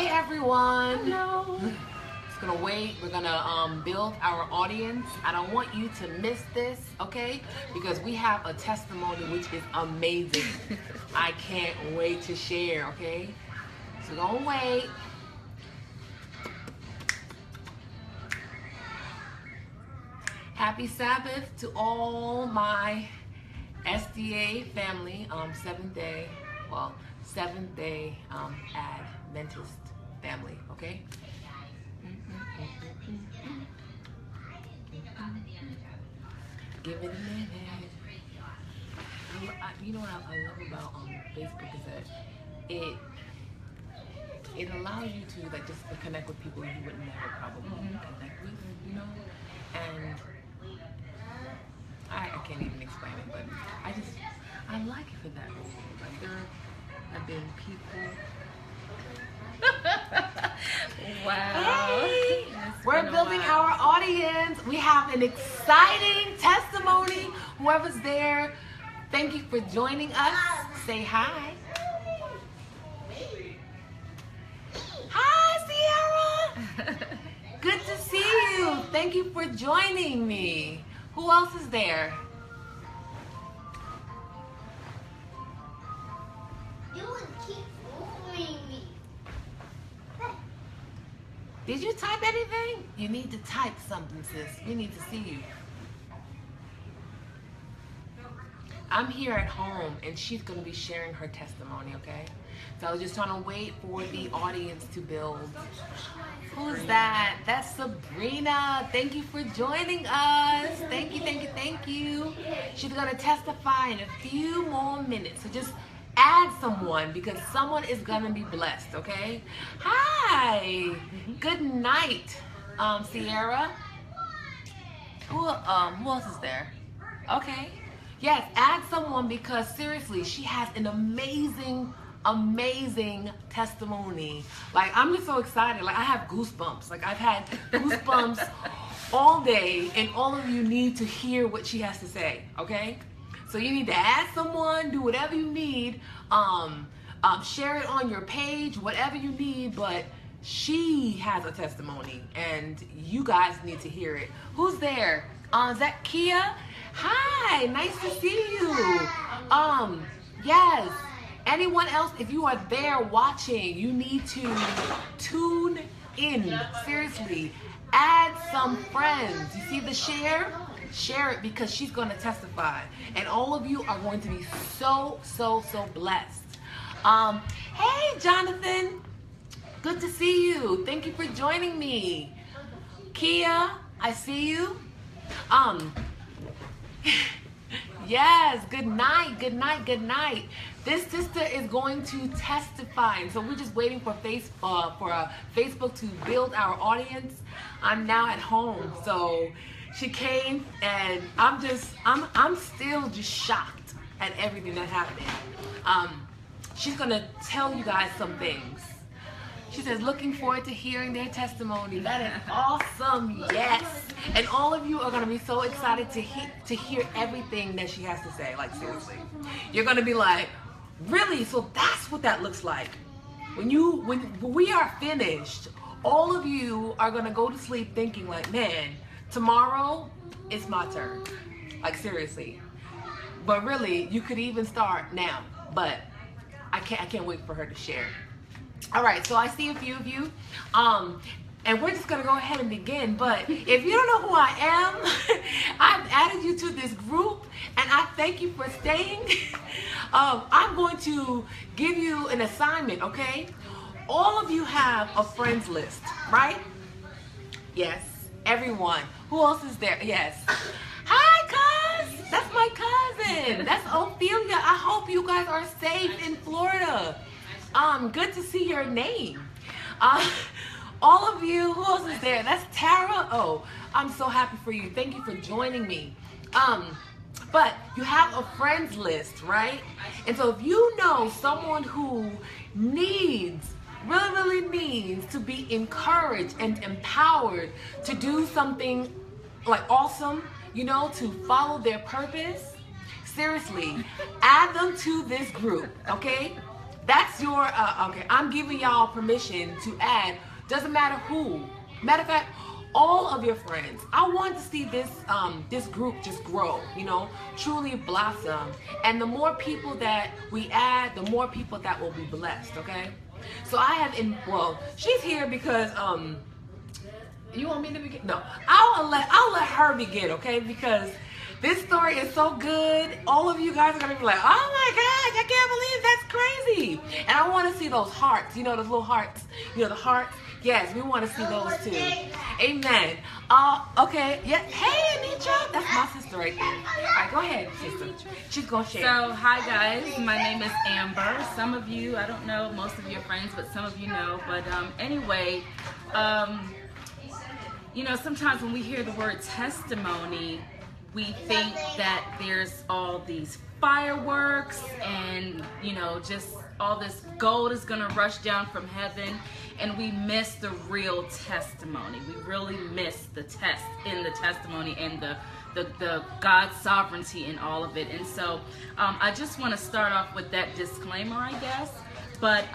Hi everyone. Hello. Just gonna wait. We're gonna build our audience. I don't want you to miss this, okay? Because we have a testimony which is amazing. I can't wait to share, okay? So don't wait. Happy Sabbath to all my SDA family, Seventh Day Adventist family, okay? Give it a minute. You know what I love about Facebook is that it allows you to like just connect with people you would never probably connect with, you know? And I can't even explain it, but I like it for that reason. Like there have been people. Wow. Hey, we're building our audience. We have an exciting testimony. Whoever's there, thank you for joining us. Say hi. Hi, Sierra. Good to see you. Thank you for joining me. Who else is there? Did you type anything? You need to type something, sis. We need to see you. I'm here at home, and she's going to be sharing her testimony, okay? So I was just trying to wait for the audience to build. Who's that? That's Sabrina. Thank you for joining us. Thank you, thank you, thank you. She's going to testify in a few more minutes. So just add someone because someone is going to be blessed, okay? Hi. Good night, Sierra. Who else is there? Okay. Yes, add someone because seriously, she has an amazing testimony. Like, I'm just so excited. Like, I have goosebumps. Like, I've had goosebumps all day, and all of you need to hear what she has to say, okay? So you need to add someone, do whatever you need, share it on your page, whatever you need, but she has a testimony, and you guys need to hear it. Who's there? Is that Kia? Hi, nice to see you. Yes. Anyone else, if you are there watching, you need to tune in. Seriously, add some friends. You see the share? Share it because she's going to testify. And all of you are going to be so blessed. Hey, Jonathan. Good to see you. Thank you for joining me. Kia, I see you. Yes, good night, good night, good night. This sister is going to testify, and so we're just waiting for Facebook to build our audience. I'm now at home, so she came, and I'm still just shocked at everything that's happening. She's gonna tell you guys some things. She says, looking forward to hearing their testimony. That is awesome, yes. And all of you are going to be so excited to hear everything that she has to say. Like, seriously. You're going to be like, really? So that's what that looks like. When we are finished, all of you are going to go to sleep thinking like, man, tomorrow it's my turn. Like, seriously. But really, you could even start now. But I can't wait for her to share. All right, so I see a few of you, and we're just going to go ahead and begin. But if you don't know who I am, I've added you to this group, and I thank you for staying. I'm going to give you an assignment, okay? All of you have a friends list, right? Yes, everyone. Who else is there? Yes. Hi, cuz. That's my cousin. That's Ophelia. I hope you guys are safe in Florida. Good to see your name. All of you, who else is there? That's Tara. Oh, I'm so happy for you. Thank you for joining me. But you have a friends list, right? And so if you know someone who really needs to be encouraged and empowered to do something like awesome, you know, to follow their purpose, seriously, add them to this group, okay? That's your, okay, I'm giving y'all permission to add, doesn't matter who. Matter of fact, all of your friends. I want to see this this group just grow, you know, truly blossom. And the more people that we add, the more people that will be blessed, okay? So I have well, she's here because you want me to begin? No, I'll let her begin, okay? Because this story is so good. All of you guys are gonna be like, oh my gosh, I can't believe that's crazy. And I want to see those hearts, you know, those little hearts, you know, the hearts. Yes, we want to see those too. Amen. Okay. Yeah. Hey, Anitra. That's my sister right there. All right, go ahead, sister. She's gonna share. So, hi guys. My name is Amber. Some of you, I don't know most of your friends, but some of you know. But anyway, you know, sometimes when we hear the word testimony, we think that there's all these fireworks and, you know, just all this gold is gonna rush down from heaven, and we miss the real testimony. We really miss the test in the testimony and the God's sovereignty in all of it. And so I just want to start off with that disclaimer, I guess, but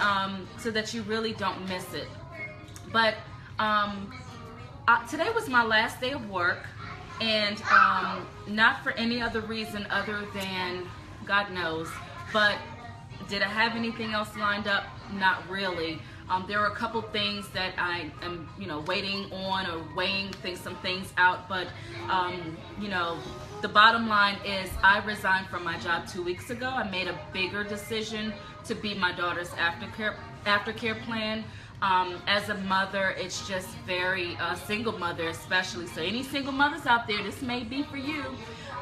so that you really don't miss it. But today was my last day of work, and not for any other reason other than God knows. But did I have anything else lined up? Not really. There were a couple things that I am, you know, waiting on or weighing some things out. But, you know, the bottom line is I resigned from my job 2 weeks ago. I made a bigger decision to be my daughter's aftercare plan. As a mother, it's just very, single mother especially. So any single mothers out there, this may be for you.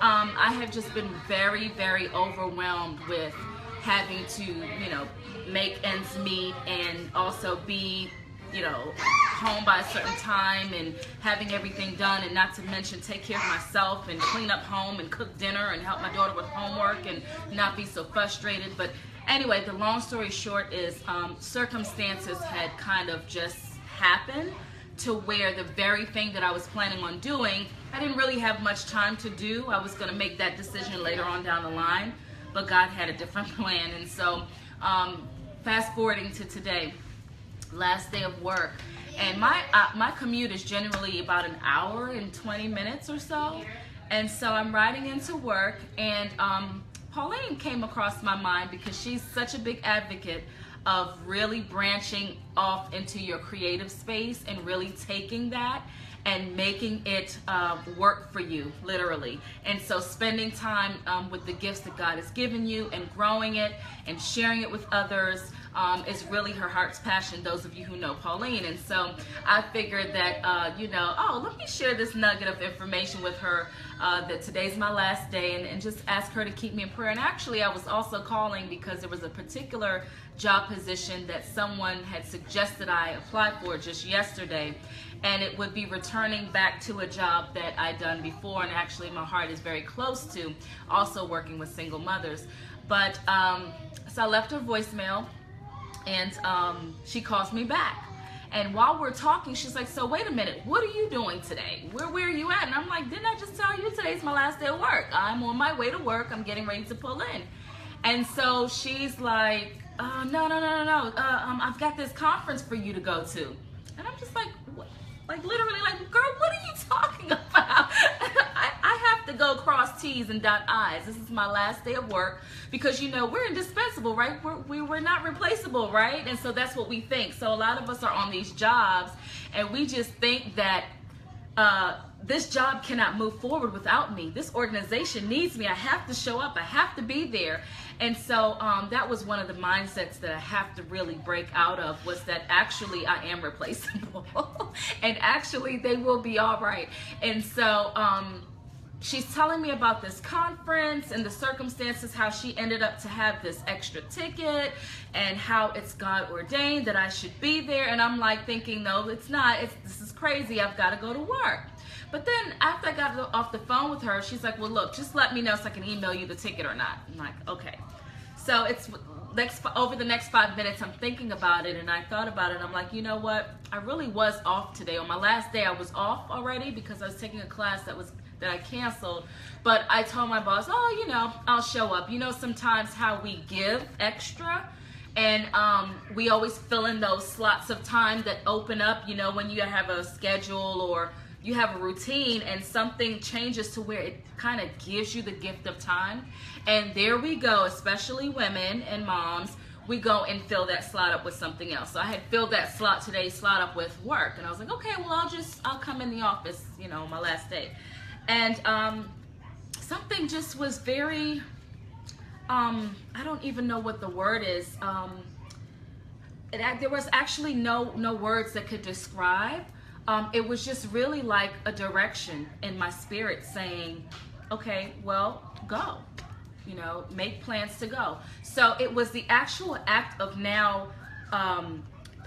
I have just been very, very overwhelmed with having to, you know, make ends meet and also be, you know, home by a certain time and having everything done, and not to mention take care of myself and clean up home and cook dinner and help my daughter with homework and not be so frustrated. But anyway, the long story short is circumstances had kind of just happened to where the very thing that I was planning on doing, I didn't really have much time to do. I was going to make that decision later on down the line, but God had a different plan. And so fast forwarding to today, last day of work, and my commute is generally about an hour and 20 minutes or so. And so I'm riding into work, and Pauline came across my mind because she's such a big advocate of really branching off into your creative space and really taking that and making it work for you, literally. And so spending time with the gifts that God has given you and growing it and sharing it with others is really her heart's passion, those of you who know Pauline. And so I figured that, you know, oh, let me share this nugget of information with her, that today's my last day, and just ask her to keep me in prayer. And actually, I was also calling because there was a particular job position that someone had suggested I apply for just yesterday, and it would be returning back to a job that I'd done before, and actually my heart is very close to, also working with single mothers. But so I left her voicemail, and she calls me back. And while we're talking, she's like, so wait a minute, what are you doing today? Where are you at? And I'm like, didn't I just tell you today's my last day of work? I'm on my way to work. I'm getting ready to pull in. And so she's like, no. I've got this conference for you to go to. And I'm just like, what? Like literally, like, girl, what are you talking about? I have to go cross T's and dot I's. This is my last day of work because, you know, we're indispensable, right? We're not replaceable, right? And so that's what we think. So a lot of us are on these jobs and we just think that this job cannot move forward without me. This organization needs me. I have to show up. I have to be there. And so that was one of the mindsets that I have to really break out of, was that actually I am replaceable and actually they will be all right. And so she's telling me about this conference and the circumstances, how she ended up to have this extra ticket and how it's God ordained that I should be there. And I'm like thinking, no, it's not. This is crazy. I've got to go to work. But then after I got off the phone with her, she's like, well, look, just let me know so I can email you the ticket or not. I'm like, okay. So it's over the next 5 minutes, I'm thinking about it, and I thought about it, and I'm like, you know what? I really was off today. On my last day, I was off already because I was taking a class that I canceled. But I told my boss, oh, you know, I'll show up. You know, sometimes how we give extra And we always fill in those slots of time that open up, you know, when you have a schedule or you have a routine and something changes to where it kind of gives you the gift of time. And there we go, especially women and moms, we go and fill that slot up with something else. So I had filled that slot up with work. And I was like, okay, well, I'll come in the office, you know, my last day. And something just was very, I don't even know what the word is. There was actually no words that could describe. It was just really like a direction in my spirit saying, okay, well, go. You know, make plans to go. So it was the actual act of now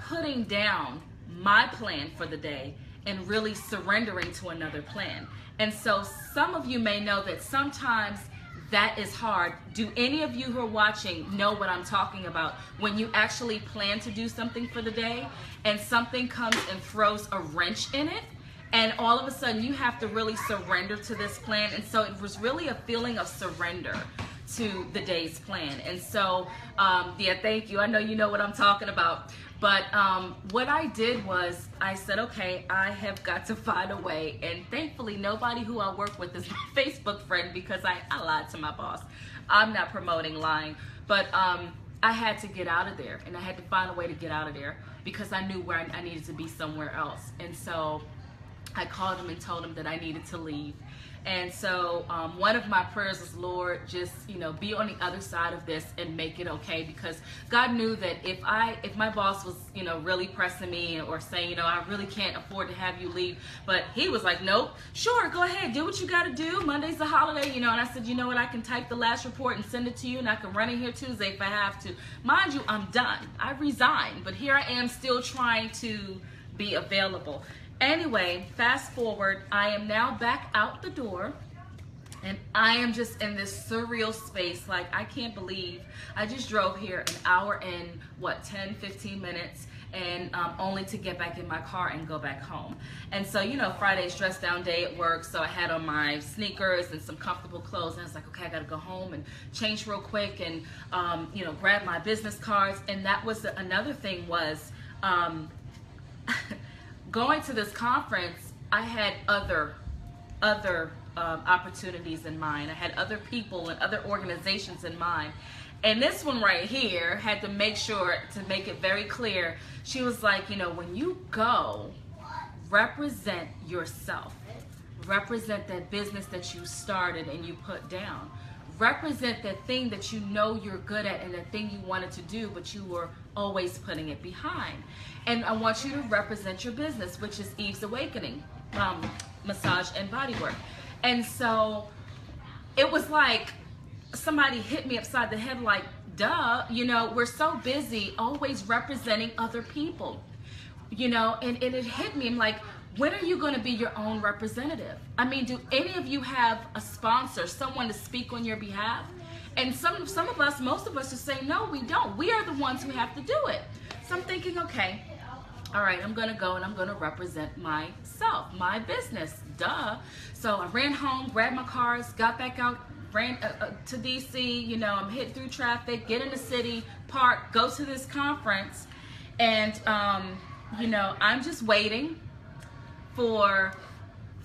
putting down my plan for the day and really surrendering to another plan. And so some of you may know that sometimes that is hard. Do any of you who are watching know what I'm talking about? When you actually plan to do something for the day and something comes and throws a wrench in it, and all of a sudden you have to really surrender to this plan. And so it was really a feeling of surrender to the day's plan. And so, yeah, thank you. I know you know what I'm talking about. But what I did was I said, okay, I have got to find a way. And thankfully, nobody who I work with is my Facebook friend because I lied to my boss. I'm not promoting lying. But I had to get out of there. And I had to find a way to get out of there because I knew where I needed to be somewhere else. And so I called him and told him that I needed to leave. And so one of my prayers was, Lord, just, you know, be on the other side of this and make it okay, because God knew that if my boss was, you know, really pressing me or saying, you know, I really can't afford to have you leave, but he was like, nope, sure, go ahead, do what you got to do. Monday's a holiday, you know. And I said, you know what, I can type the last report and send it to you, and I can run in here Tuesday if I have to. Mind you, I'm done. I resigned, but here I am still trying to be available. Anyway, fast forward, I am now back out the door, and I am just in this surreal space. Like, I can't believe I just drove here an hour and, 10, 15 minutes, and only to get back in my car and go back home. And so, you know, Friday's dress down day at work, so I had on my sneakers and some comfortable clothes, and I was like, okay, I gotta go home and change real quick and, you know, grab my business cards. And that was another thing was, going to this conference, I had other opportunities in mind. I had other people and other organizations in mind. And this one right here had to make sure to make it very clear. She was like, you know, when you go, represent yourself. Represent that business that you started and you put down. Represent that thing that you know you're good at and that thing you wanted to do, but you were always putting it behind. And I want you to represent your business, which is Eve's Awakening, massage and body work. And so it was like somebody hit me upside the head like, duh, you know, we're so busy always representing other people, you know, and it hit me. I'm like, when are you going to be your own representative? I mean, do any of you have a sponsor, someone to speak on your behalf? And some of us, most of us are saying, no, we don't. We are the ones who have to do it. So I'm thinking, okay, all right, I'm going to go and I'm going to represent myself, my business, duh. So I ran home, grabbed my cars, got back out, ran to DC, you know, I'm hitting through traffic, get in the city, park, go to this conference. And, you know, I'm just waiting for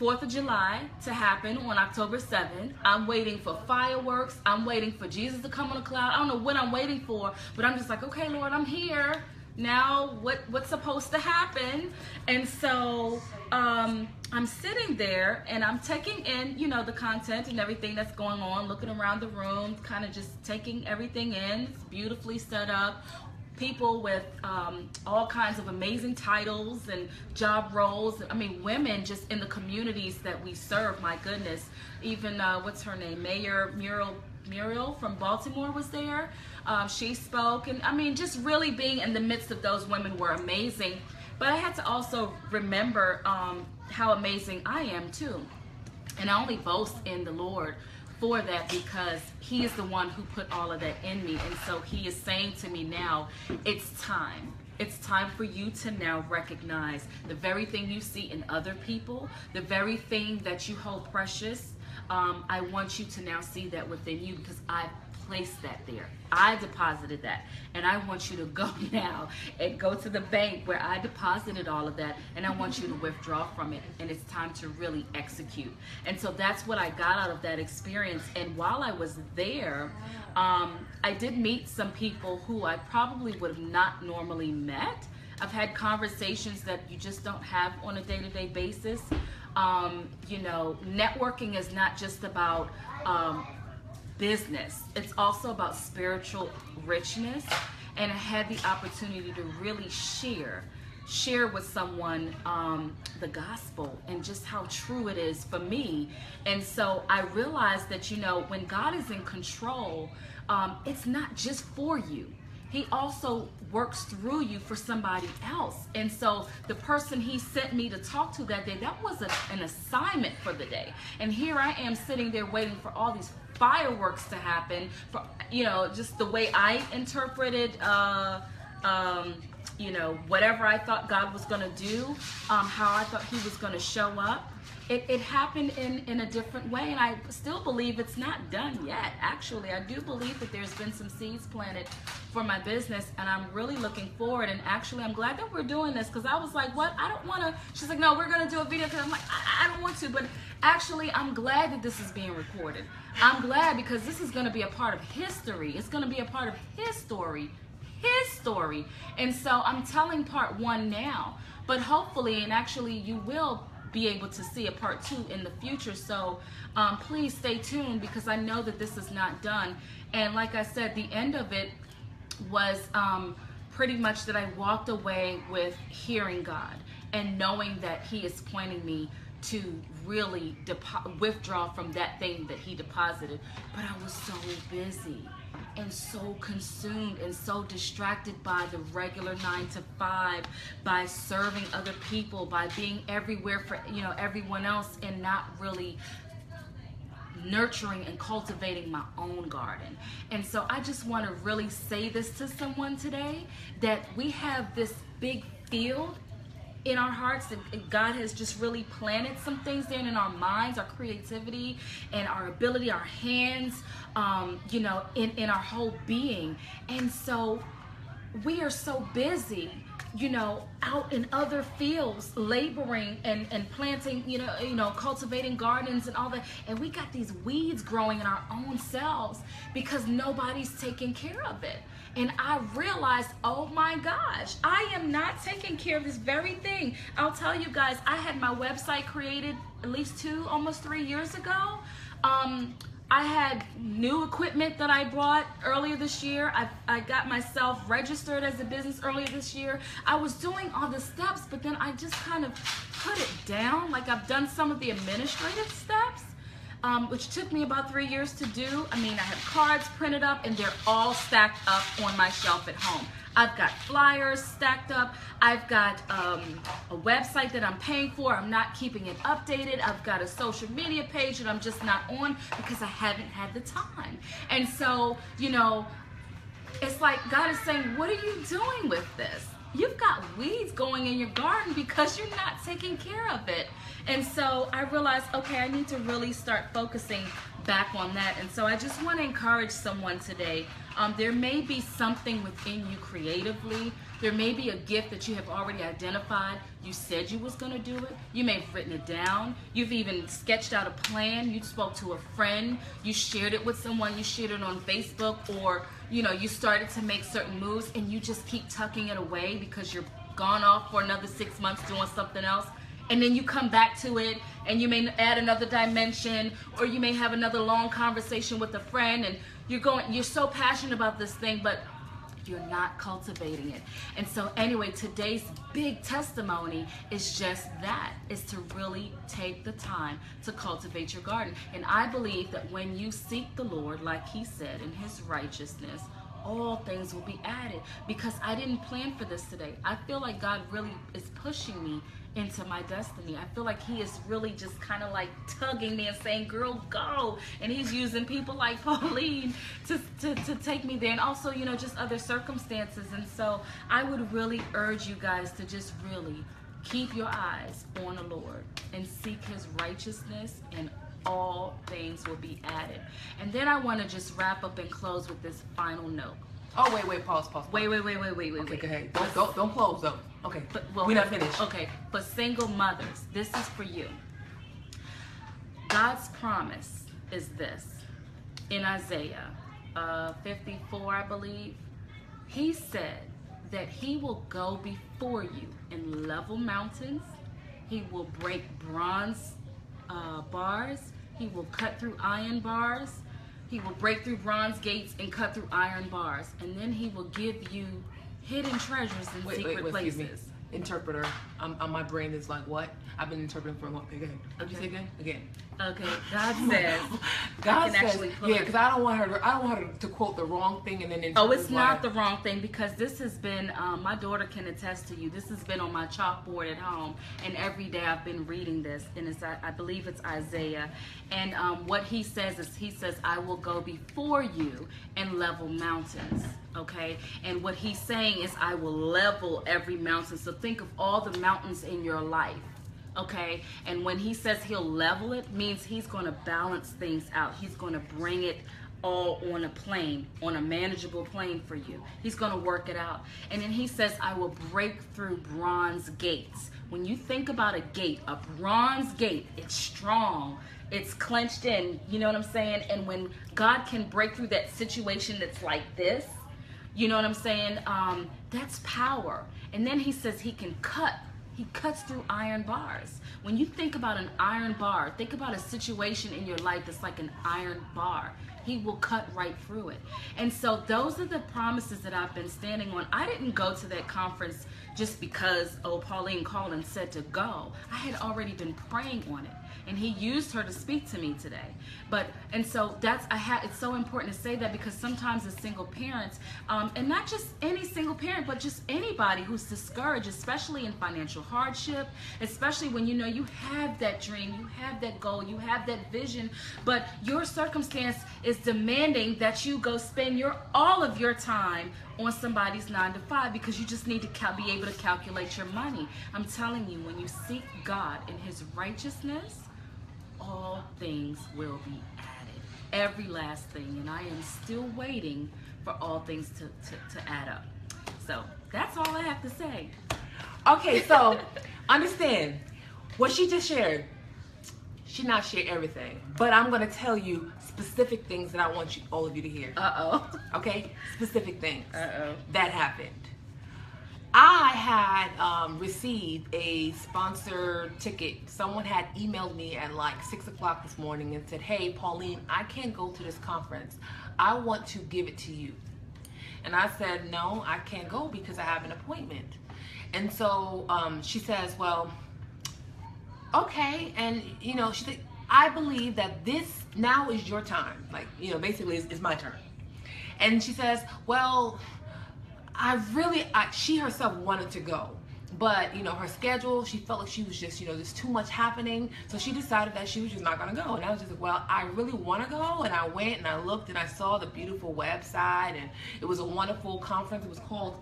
4th of July to happen on October 7th. I'm waiting for fireworks. I'm waiting for Jesus to come on a cloud. I don't know what I'm waiting for, but I'm just like, okay, Lord, I'm here. Now what's supposed to happen? And so I'm sitting there and I'm taking in, you know, the content and everything that's going on, looking around the room, kind of just taking everything in. It's beautifully set up. People with all kinds of amazing titles and job roles. I mean, women just in the communities that we serve, my goodness. Even, what's her name? Mayor Muriel from Baltimore was there. She spoke. And I mean, just really being in the midst of those women were amazing. But I had to also remember how amazing I am too. And I only boast in the Lord for that because he is the one who put all of that in me. And so he is saying to me now, it's time. It's time for you to now recognize the very thing you see in other people, the very thing that you hold precious. I want you to now see that within you because I've placed that there. I deposited that, and I want you to go now and go to the bank where I deposited all of that, and I want you to withdraw from it, and it's time to really execute. And so that's what I got out of that experience. And while I was there, I did meet some people who I probably would have not normally met. I've had conversations that you just don't have on a day-to-day basis. You know, networking is not just about business. It's also about spiritual richness. And I had the opportunity to really share with someone the gospel and just how true it is for me. And so I realized that, you know, when God is in control, it's not just for you. He also works through you for somebody else. And so the person he sent me to talk to that day, that was an assignment for the day. And here I am sitting there waiting for all these fireworks to happen, for, you know, just the way I interpreted you know, whatever I thought God was going to do, how I thought he was going to show up. It happened in a different way, and I still believe it's not done yet. Actually, I do believe that there's been some seeds planted for my business, and I'm really looking forward. And actually, I'm glad that we're doing this, because I was like, what? I don't want to. She's like, no, we're going to do a video. Because I'm like, I don't want to. But actually, I'm glad that this is being recorded. I'm glad, because this is going to be a part of history. It's going to be a part of his story. And so I'm telling part one now, but hopefully, and actually you will be able to see a part two in the future. So please stay tuned, because I know that this is not done. And like I said, the end of it was pretty much that I walked away with hearing God and knowing that he is pointing me to really withdraw from that thing that he deposited. But I was so busy and so consumed and so distracted by the regular 9 to 5, by serving other people, by being everywhere for, you know, everyone else, and not really nurturing and cultivating my own garden. And so I just want to really say this to someone today, that we have this big field in our hearts, and God has just really planted some things in our minds, our creativity and our ability, our hands, you know, in our whole being. And so we are so busy, you know, out in other fields, laboring and planting, you know, cultivating gardens and all that. And we got these weeds growing in our own selves because nobody's taking care of it. And I realized, oh my gosh, I am not taking care of this very thing. I'll tell you guys, I had my website created at least almost 3 years ago. I had new equipment that I bought earlier this year. I got myself registered as a business earlier this year. I was doing all the steps, but then I just kind of put it down. Like, I've done some of the administrative steps, which took me about 3 years to do. I mean, I have cards printed up and they're all stacked up on my shelf at home. I've got flyers stacked up. I've got a website that I'm paying for. I'm not keeping it updated. I've got a social media page that I'm just not on because I haven't had the time. And so, you know, it's like God is saying, what are you doing with this? You've got weeds going in your garden because you're not taking care of it. And so I realized, okay, I need to really start focusing back on that. And so I just want to encourage someone today. There may be something within you creatively. There may be a gift that you have already identified. You said you was going to do it. You may have written it down. You've even sketched out a plan. You spoke to a friend. You shared it with someone. You shared it on Facebook, or, you know, you started to make certain moves and you just keep tucking it away because you're gone off for another 6 months doing something else. And then you come back to it and you may add another dimension, or you may have another long conversation with a friend, and you're so passionate about this thing, but you're not cultivating it. And so anyway, today's big testimony is just that, is to really take the time to cultivate your garden. And I believe that when you seek the Lord, like he said, in his righteousness, all things will be added. Because I didn't plan for this today. I feel like God really is pushing me into my destiny. I feel like he is really just kind of like tugging me and saying, girl, go. And he's using people like Pauline to take me there, and also, you know, just other circumstances. And so I would really urge you guys to just really keep your eyes on the Lord and seek his righteousness, and all things will be added. And then I want to just wrap up and close with this final note. Oh, wait, pause. Wait. Okay, go ahead. Don't close though. Okay, we're not finished. Okay, for single mothers, this is for you. God's promise is this. In Isaiah 54, I believe, he said that he will go before you and level mountains. He will break bronze bars. He will cut through iron bars. He will break through bronze gates and cut through iron bars. And then he will give you hidden treasures in secret places. Excuse me. Interpreter. My brain is like, what? I've been interpreting for a long time. Okay, what did you say again? Again. Okay, God says. God says, yeah, because I don't want her to quote the wrong thing and then interpret. Oh, it's not the wrong thing, because this has been, my daughter can attest to you, this has been on my chalkboard at home, and every day I've been reading this, and it's, I believe it's Isaiah, and what he says is, he says, I will go before you and level mountains, okay? And what he's saying is, I will level every mountain. So think of all the mountains in your life. Okay, and when he says he'll level it, means he's going to balance things out. He's going to bring it all on a plane, on a manageable plane for you. He's going to work it out. And then he says, I will break through bronze gates. When you think about a gate, a bronze gate, it's strong. It's clenched in, you know what I'm saying? And when God can break through that situation that's like this, you know what I'm saying? That's power. And then he says he can cut. He cuts through iron bars. When you think about an iron bar, think about a situation in your life that's like an iron bar. He will cut right through it. And so those are the promises that I've been standing on. I didn't go to that conference just because, oh, Pauline called and said to go. I had already been praying on it. And he used her to speak to me today. And so it's so important to say that, because sometimes as single parents, and not just any single parent, but just anybody who's discouraged, especially in financial hardship, especially when you know you have that dream, you have that goal, you have that vision, but your circumstance is demanding that you go spend all of your time on somebody's 9-to-5 because you just need to be able to calculate your money. I'm telling you, when you seek God and his righteousness, all things will be added. Every last thing. And I am still waiting for all things to add up. So that's all I have to say. Okay, so understand what she just shared. She not shared everything, but I'm going to tell you specific things that I want all of you to hear. Okay? Specific things that happened. I had received a sponsored ticket. Someone had emailed me at like 6 o'clock this morning and said, hey, Pauline, I can't go to this conference. I want to give it to you. And I said, no, I can't go because I have an appointment. And so she says, well, okay. And, you know, she said, I believe that this now is your time. Like, you know, basically it's my turn. And she says, well, she herself wanted to go, but you know, her schedule, she felt like she was just, you know, there's too much happening. So she decided that she was just not going to go. And I was just like, well, I really want to go. And I went and I looked and I saw the beautiful website, and it was a wonderful conference. It was called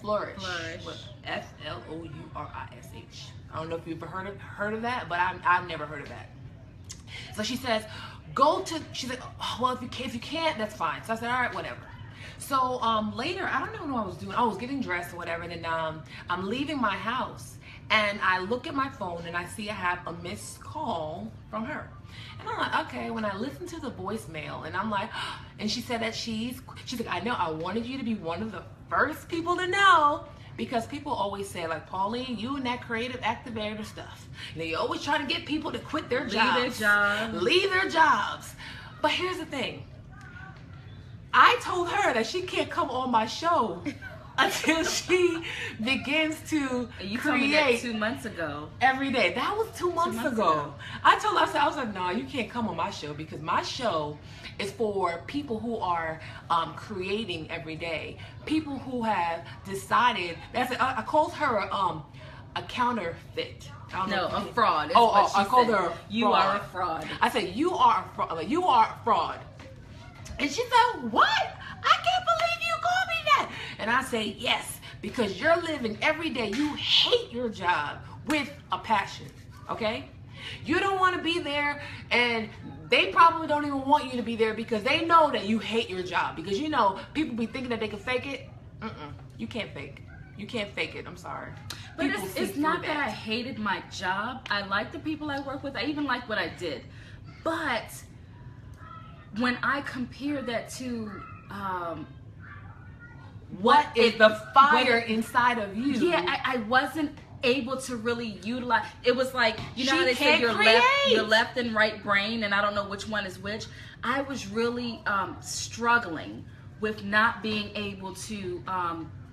Flourish. Flourish. I don't know if you've ever heard of that, but I've never heard of that. So she says, she's like, oh, well, if you can't, that's fine. So I said, all right, whatever. So later, I don't know what I was doing. I was getting dressed or whatever, and then I'm leaving my house, and I look at my phone, and I see I have a missed call from her. And I'm like, okay, when I listen to the voicemail, and I'm like, and she said that she's like, I know, I wanted you to be one of the first people to know, because people always say, like, Pauline, you and that creative activator stuff. You know, you always try to get people to quit their jobs. Leave their jobs. But here's the thing. I told her that she can't come on my show until she begins to you create. Told me that 2 months ago. Every day. That was 2 months ago. I told her, I was like, no, you can't come on my show, because my show is for people who are creating every day. People who have decided. I called her a counterfeit. A fraud. I called her a fraud. You are a fraud. I said, you are a fraud. You are a fraud. And she said, what? I can't believe you called me that. And I say, yes, because you're living every day. You hate your job with a passion, okay? You don't want to be there, and they probably don't even want you to be there because they know that you hate your job. Because you know, people be thinking that they can fake it. You can't fake. You can't fake it. I'm sorry. But it's not that I hated my job. I like the people I work with. I even like what I did. But when I compare that to what is the fire inside of you? Yeah, I wasn't able to really utilize. It was like, you know how they say your left and right brain, and I don't know which one is which. I was really struggling with not being able to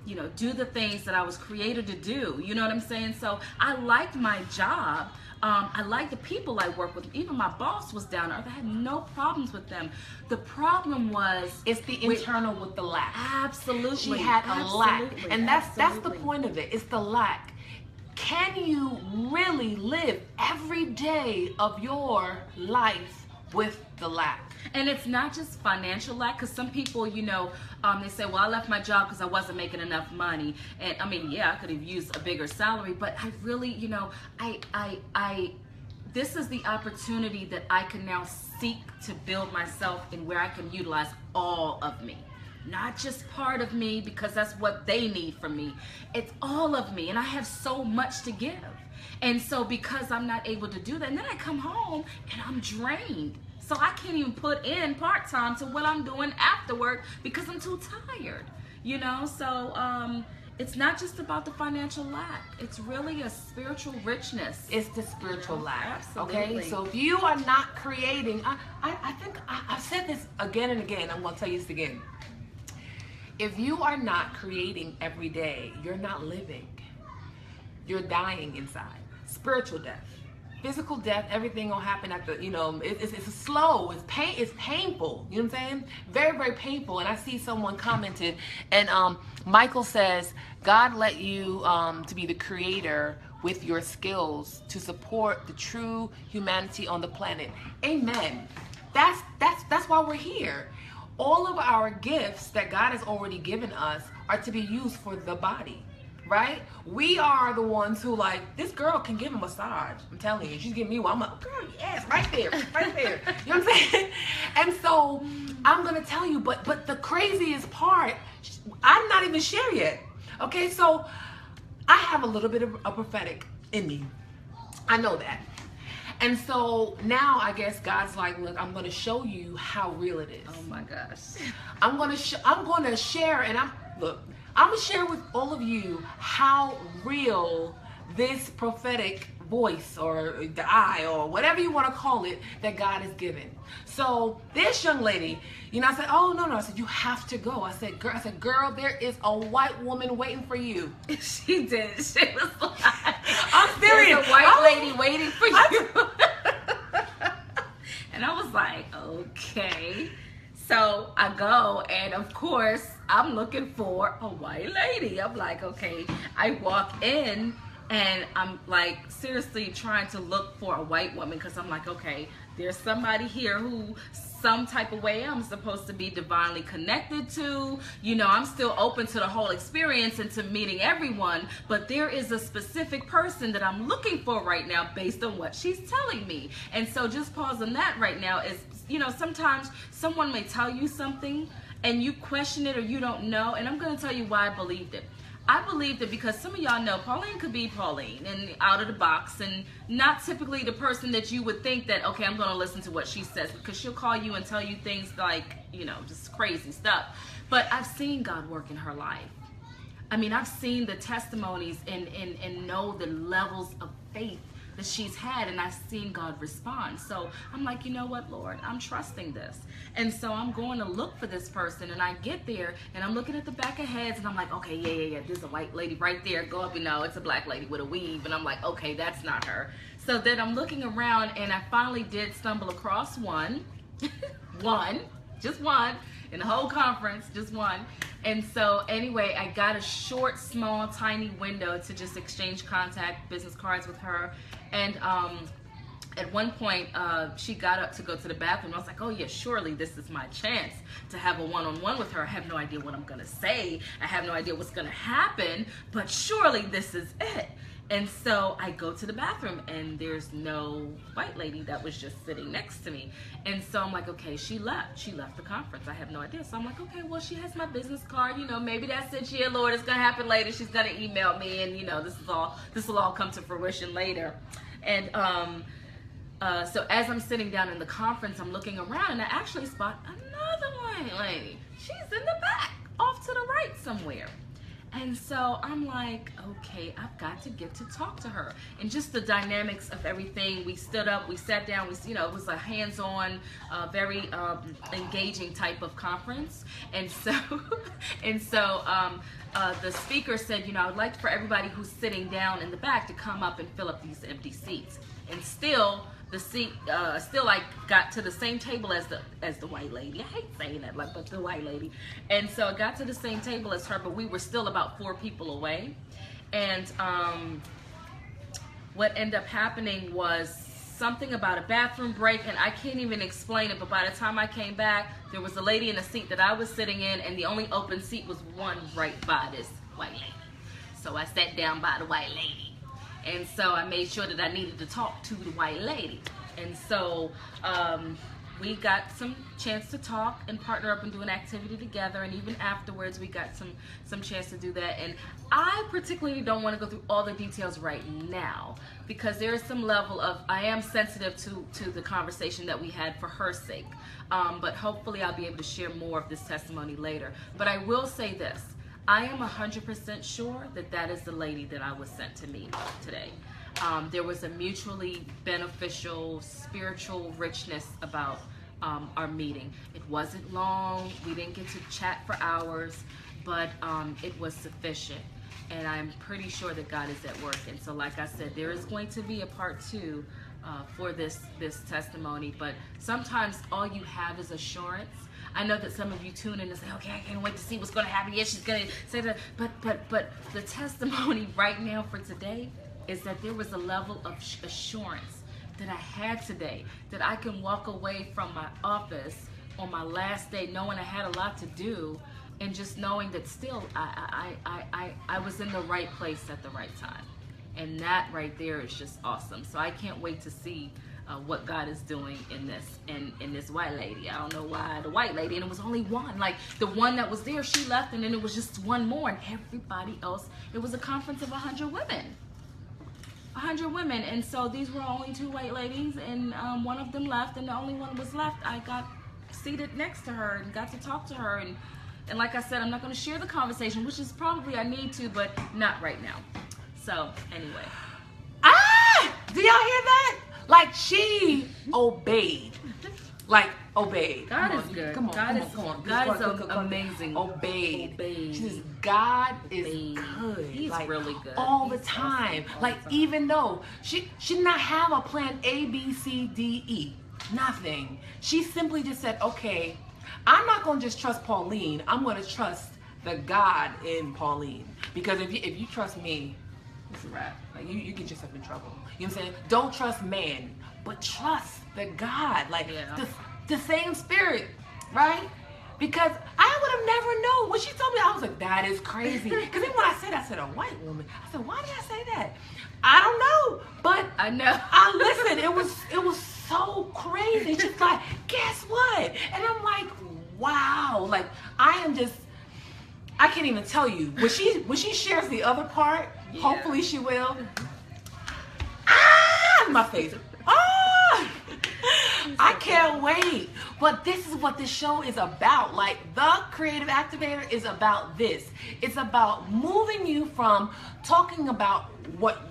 you know, do the things that I was created to do. You know what I'm saying? So I liked my job. I liked the people I work with. Even my boss was down to earth. I had no problems with them. The problem was it's the internal with the lack. Absolutely. She had a lack. And that's the point of it. It's the lack. Can you really live every day of your life with the lack? And it's not just financial lack, because some people, you know, they say, well, I left my job because I wasn't making enough money. And I mean, yeah, I could have used a bigger salary, but I really, you know, this is the opportunity that I can now seek to build myself in where I can utilize all of me. Not just part of me because that's what they need from me. It's all of me, and I have so much to give. And so because I'm not able to do that, and then I come home and I'm drained. So I can't even put in part-time to what I'm doing after work because I'm too tired, you know? So it's not just about the financial lack. It's really a spiritual richness. It's the spiritual lack. Absolutely. Okay? So if you are not creating, I think I've said this again and again. I'm going to tell you this again. If you are not creating every day, you're not living. You're dying inside. Spiritual death. Physical death, everything will happen at the, you know, it's slow, it's painful, you know what I'm saying? Very, very painful. And I see someone commented, and Michael says, God let you to be the creator with your skills to support the true humanity on the planet. Amen. That's why we're here. All of our gifts that God has already given us are to be used for the body. Right? We are the ones who, like, this girl can give a massage. I'm telling you, she's giving me one. I'm like, girl, yes, right there, right there. You know what I'm saying? And so I'm gonna tell you, but the craziest part, I'm not even sure yet. Okay, so I have a little bit of a prophetic in me. I know that. And so now I guess God's like, look, I'm gonna show you how real it is. Oh my gosh. I'm gonna share, and I'm gonna share with all of you how real this prophetic voice or the eye or whatever you want to call it that God has given. So this young lady, you know, I said, oh no, I said, you have to go. I said, girl, there is a white woman waiting for you. She did. She was like, I'm serious. There's a white lady waiting for you. And I was like, okay. So I go, and of course, I'm looking for a white lady. I'm like, okay. I walk in, and I'm like seriously trying to look for a white woman because I'm like, okay, there's somebody here who some type of way I'm supposed to be divinely connected to. You know, I'm still open to the whole experience and to meeting everyone, but there is a specific person that I'm looking for right now based on what she's telling me. And so just pause on that right now is, you know, sometimes someone may tell you something and you question it or you don't know, and I'm going to tell you why I believed it. I believed it because some of y'all know Pauline could be Pauline and out of the box and not typically the person that you would think that, okay, I'm going to listen to what she says, because she'll call you and tell you things like, you know, just crazy stuff. But I've seen God work in her life. I mean, I've seen the testimonies and know the levels of faith that she's had, and I've seen God respond. So I'm like, you know what, Lord, I'm trusting this. And so I'm going to look for this person, and I get there and I'm looking at the back of heads and I'm like, okay, yeah, there's a white lady right there. Go up, you know, it's a black lady with a weave. And I'm like, okay, that's not her. So then I'm looking around and I finally did stumble across one, just one in the whole conference, just one. And so anyway, I got a short, small, tiny window to just exchange contact business cards with her. And at one point, she got up to go to the bathroom. I was like, oh yeah, surely this is my chance to have a one-on-one with her. I have no idea what I'm gonna say. I have no idea what's gonna happen, but surely this is it. And so I go to the bathroom and there's no white lady that was just sitting next to me. And so I'm like, okay, she left. She left the conference. I have no idea. So I'm like, okay, well, she has my business card. You know, maybe that's it. Yeah, Lord, it's going to happen later. She's going to email me, and, you know, this will all come to fruition later. And so as I'm sitting down in the conference, I'm looking around and I actually spot another white lady. She's in the back, off to the right somewhere. And so I'm like, okay, I've got to get to talk to her. And just the dynamics of everything, we stood up, we sat down, you know, it was a hands-on, very engaging type of conference. And so, the speaker said, you know, I would like for everybody who's sitting down in the back to come up and fill up these empty seats. And still, the seat, I got to the same table as the white lady. I hate saying that, like, but the white lady. And so I got to the same table as her, but we were still about 4 people away. And what ended up happening was something about a bathroom break, and I can't even explain it, but by the time I came back, there was a lady in the seat that I was sitting in, and the only open seat was one right by this white lady. So I sat down by the white lady. And so I made sure that I needed to talk to the white lady. And so we got some chance to talk and partner up and do an activity together. And even afterwards, we got some chance to do that. And I particularly don't want to go through all the details right now, because there is some level of, I am sensitive to the conversation that we had for her sake. But hopefully I'll be able to share more of this testimony later. But I will say this. I am 100% sure that that is the lady that I was sent to meet today. There was a mutually beneficial spiritual richness about our meeting. It wasn't long. We didn't get to chat for hours, but it was sufficient. And I'm pretty sure that God is at work. And so, like I said, there is going to be a part 2 for this testimony. But sometimes all you have is assurance. I know that some of you tune in and say, okay, I can't wait to see what's going to happen. Yes, she's going to say that. But the testimony right now for today is that there was a level of assurance that I had today, that I can walk away from my office on my last day knowing I had a lot to do, and just knowing that still I was in the right place at the right time. And that right there is just awesome. So I can't wait to see what God is doing in this white lady. I don't know why the white lady, and it was only one. Like, the one that was there, she left, and then it was just one more, and everybody else, it was a conference of 100 women. 100 women, and so these were only 2 white ladies, and one of them left, and the only one was left. I got seated next to her and got to talk to her, and like I said, I'm not going to share the conversation, which is probably I need to, but not right now. So anyway. Do y'all hear that? Like, she obeyed. Like, obeyed. God is good. Come on, God is amazing. Obeyed. She says, God is good. He's like, really good. All the time. Like, even though she did not have a plan A, B, C, D, E. Nothing. She simply just said, okay, I'm not going to just trust Pauline. I'm going to trust the God in Pauline. Because if you trust me, it's a wrap. Like, you get yourself in trouble. You know what I'm saying? Don't trust man, but trust the God. Like, the same spirit, right? Because I would have never known. When she told me, I was like, that is crazy. Because even when I said a white woman, I said, why did I say that? I don't know. But I know. Listen, it was so crazy. She's like, guess what? And I'm like, wow. Like, I can't even tell you. When she shares the other part, hopefully she will. My face. I can't wait. But this is what this show is about. Like, the Creative Activator is about this. It's about moving you from talking about what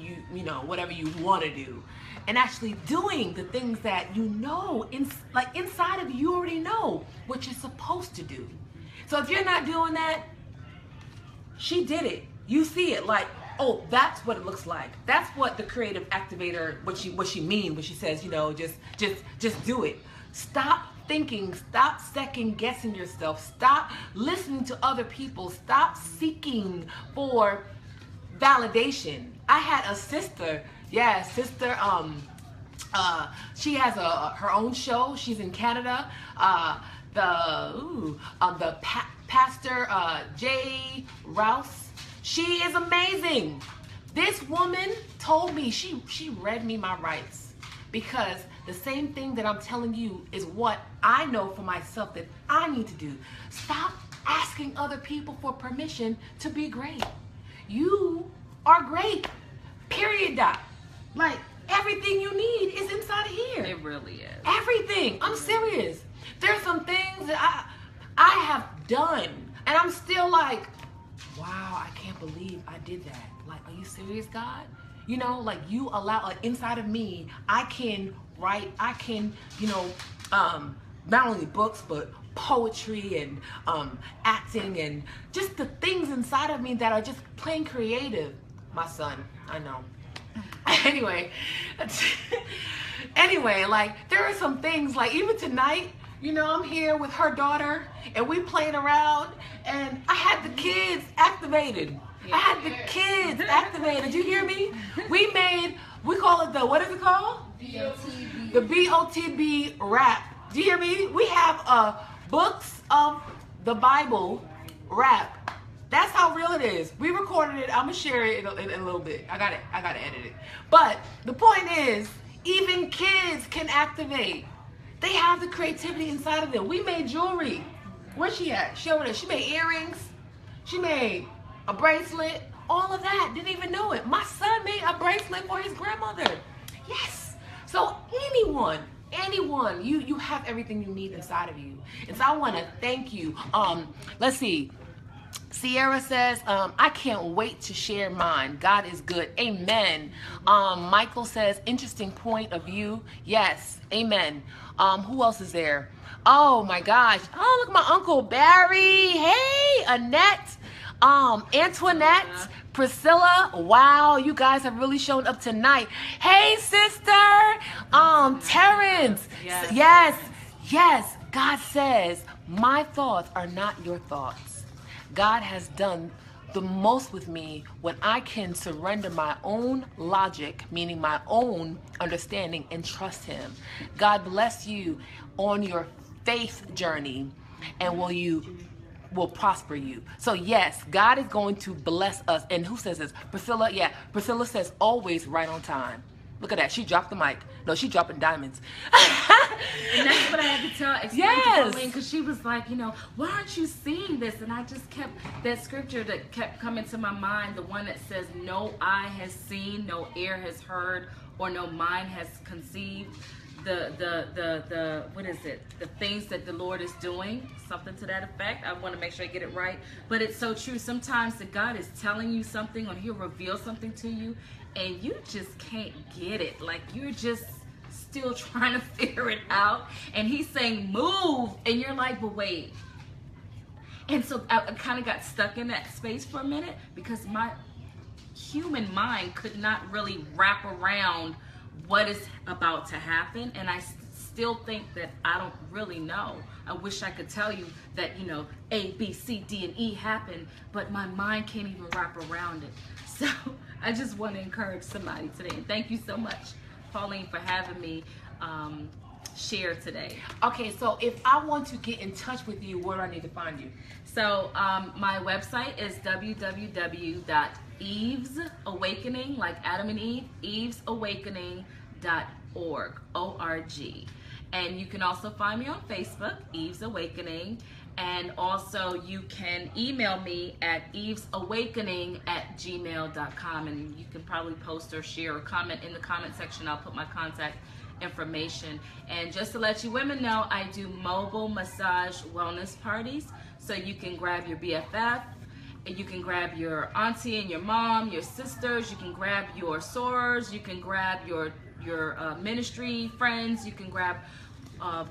whatever you want to do, and actually doing the things that you know, inside of you already know what you're supposed to do. So if you're not doing that, she did it. You see it, like, oh, that's what it looks like. That's what the Creative Activator, what she means when she says, just do it. Stop thinking, stop second guessing yourself, stop listening to other people, stop seeking for validation. I had a sister, she has her own show. She's in Canada. Pastor Jay Rouse. She is amazing. This woman told me, she read me my rights, because the same thing that I'm telling you is what I know for myself that I need to do. Stop asking other people for permission to be great. You are great. Period. Dot. Like, everything you need is inside of here. It really is. Everything. I'm serious. There's some things that I have done, and I'm still like, wow, I can't believe I did that. Like, are you serious, God? You know, like, you allow, like, inside of me, I can write, I can, you know, not only books, but poetry and acting and just the things inside of me that are just plain creative. My son, I know. Anyway, like, there are some things, like, even tonight, you know, I'm here with her daughter and we playing around, and I had the kids activated. I had the kids activated. Did you hear me? We call it the, what is it called? BOTB. The BOTB rap. Do you hear me? We have books of the Bible rap. That's how real it is. We recorded it. I'm gonna share it in a little bit. I gotta edit it. But the point is, even kids can activate. They have the creativity inside of them. We made jewelry. Where's she at? She over there. She made earrings. She made a bracelet. All of that. Didn't even know it. My son made a bracelet for his grandmother. Yes. So anyone, you have everything you need inside of you. And so I want to thank you. Let's see. Sierra says, I can't wait to share mine. God is good. Amen. Michael says, interesting point of view. Yes. Amen. Who else is there? Oh my gosh. Oh, look at my Uncle Barry. Hey, Annette. Antoinette, Priscilla. Wow, you guys have really shown up tonight. Hey, sister. Terrence. Yes. God says, my thoughts are not your thoughts. God has done the most with me when I can surrender my own logic, meaning my own understanding, and trust him. God bless you on your faith journey, and will prosper you. So yes, God is going to bless us. And who says this? Priscilla. Yeah, Priscilla says always right on time. Look at that. She dropped the mic. No, she dropping diamonds. And that's what I had to tell Pauline, because she was like, you know, why aren't you seeing this? And I just kept that scripture that kept coming to my mind, the one that says, no eye has seen, no ear has heard, or no mind has conceived the what is it? The things that the Lord is doing, something to that effect. I want to make sure I get it right. But it's so true. Sometimes that God is telling you something, or he'll reveal something to you, and you just can't get it. Like, you're just still trying to figure it out, and he's saying move, and you're like, but wait. And so I kind of got stuck in that space for a minute, because my human mind could not really wrap around what is about to happen, and I still think that I don't really know. I wish I could tell you that, you know, A, B, C, D, and E happened, but my mind can't even wrap around it. So I just want to encourage somebody today, and thank you so much, Pauline, for having me share today. Okay, so if I want to get in touch with you, where do I need to find you? So my website is www.evesawakening, like Adam and Eve, evesawakening.org, O-R-G. And you can also find me on Facebook, Eve's Awakening. And also you can email me at evesawakening@gmail.com, and you can probably post or share or comment in the comment section. I'll put my contact information. And just to let you women know, I do mobile massage wellness parties. So you can grab your BFF, and you can grab your auntie and your mom, your sisters, you can grab your sorors, you can grab your ministry friends, you can grab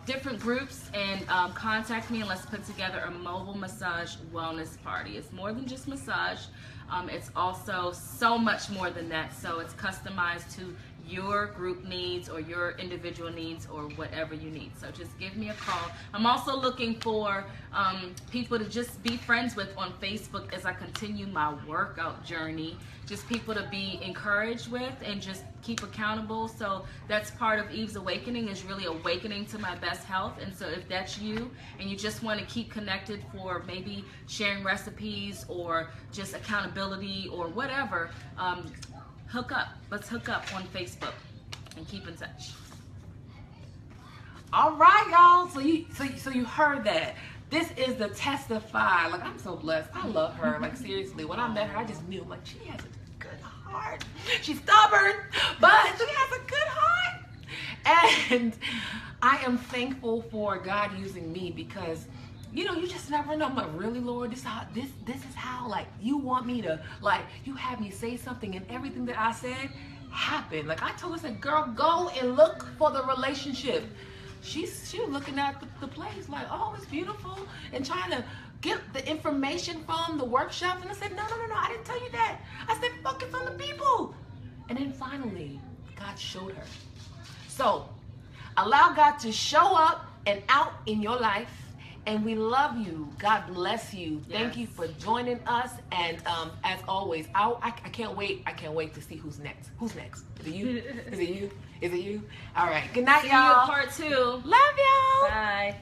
different groups, and contact me, and let's put together a mobile massage wellness party. It's more than just massage. It's also so much more than that. So it's customized to your group needs or your individual needs or whatever you need. So just give me a call. I'm also looking for people to just be friends with on Facebook as I continue my workout journey. Just people to be encouraged with and just keep accountable. So that's part of Eve's Awakening, is really awakening to my best health. And so if that's you and you just want to keep connected for maybe sharing recipes or just accountability or whatever, hook up. Let's hook up on Facebook and keep in touch. All right, y'all. So you heard that. This is the Testify. Like, I'm so blessed. I love her. Like, seriously, when I met her, I just knew, like, she has a good heart. She's stubborn, but she has a good heart. And I am thankful for God using me, because you know, you just never know. I'm like, really, Lord, this is how, like, you want me to, like, you have me say something, and everything that I said happened. Like, I told her, I said, girl, go and look for the relationship. She was looking at the place like, oh, it's beautiful, and trying to get the information from the workshop. And I said, no, I didn't tell you that. I said, focus on the people. And then finally, God showed her. So allow God to show up and out in your life. And we love you. God bless you. Yes. Thank you for joining us. And as always, I can't wait. I can't wait to see who's next. Who's next? Is it you? Is it you? Is it you? All right. Good night, y'all. See you part 2. Love y'all. Bye.